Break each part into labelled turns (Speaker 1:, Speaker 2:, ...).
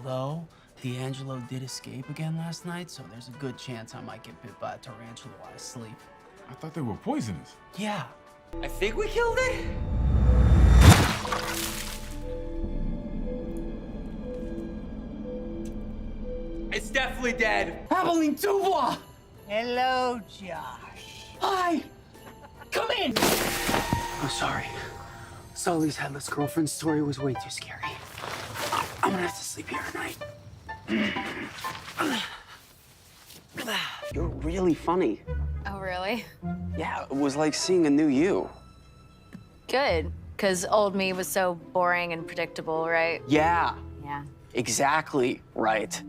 Speaker 1: Although, D'Angelo did escape again last night, so there's a good chance I might get bit by a tarantula while I sleep.
Speaker 2: I thought they were poisonous.
Speaker 1: Yeah.
Speaker 3: I think we killed it? It's definitely dead.
Speaker 1: Abilene Dubois!
Speaker 4: Hello, Josh.
Speaker 1: Hi! Come in! I'm sorry. Sully's headless girlfriend story was way too scary. I'm gonna have to sleep here tonight. You're really funny.
Speaker 5: Oh, really?
Speaker 1: Yeah, it was like seeing a new you.
Speaker 5: Good, because old me was so boring and predictable, right?
Speaker 1: Yeah,
Speaker 5: Yeah.
Speaker 1: exactly right.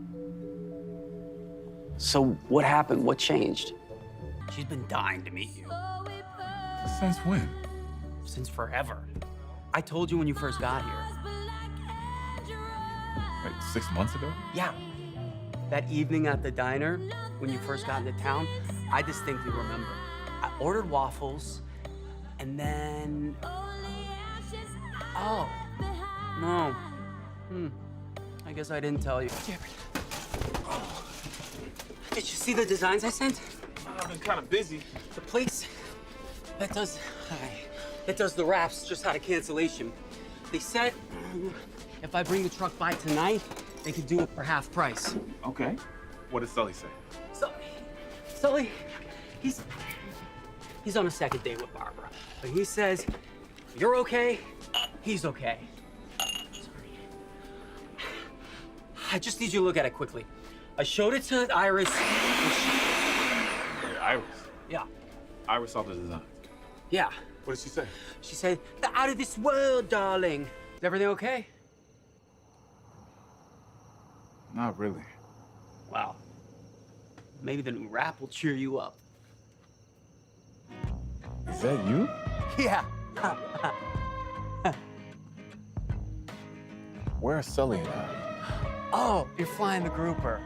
Speaker 1: So what happened? What changed? She's been dying to meet you.
Speaker 2: Since when?
Speaker 1: Since forever. I told you when you first got here.
Speaker 2: Like 6 months ago?
Speaker 1: Yeah. That evening at the diner, when you first got into town, I distinctly remember. I ordered waffles, and then... Oh. No. I guess I didn't tell you. Damn it. Oh. Did you see the designs I sent?
Speaker 2: I've been kind of busy.
Speaker 1: The place that does the wraps just had a cancellation. They said if I bring the truck by tonight, they could do it for half price.
Speaker 2: Okay. What did Sully say?
Speaker 1: Sully, he's on a second date with Barbara. But he says, you're okay, he's okay. Sorry. I just need you to look at it quickly. I showed it to Iris.
Speaker 2: Wait, Iris?
Speaker 1: Yeah.
Speaker 2: Iris saw the design.
Speaker 1: Yeah.
Speaker 2: What did she say?
Speaker 1: She said, they're out of this world, darling. Is everything okay?
Speaker 2: Not really.
Speaker 1: Wow. Maybe the new rap will cheer you up.
Speaker 2: Is that you?
Speaker 1: Yeah.
Speaker 2: Where's Sully and I?
Speaker 1: Oh, you're flying the grouper.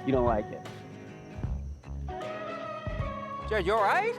Speaker 1: You don't like it. Jared, you all right?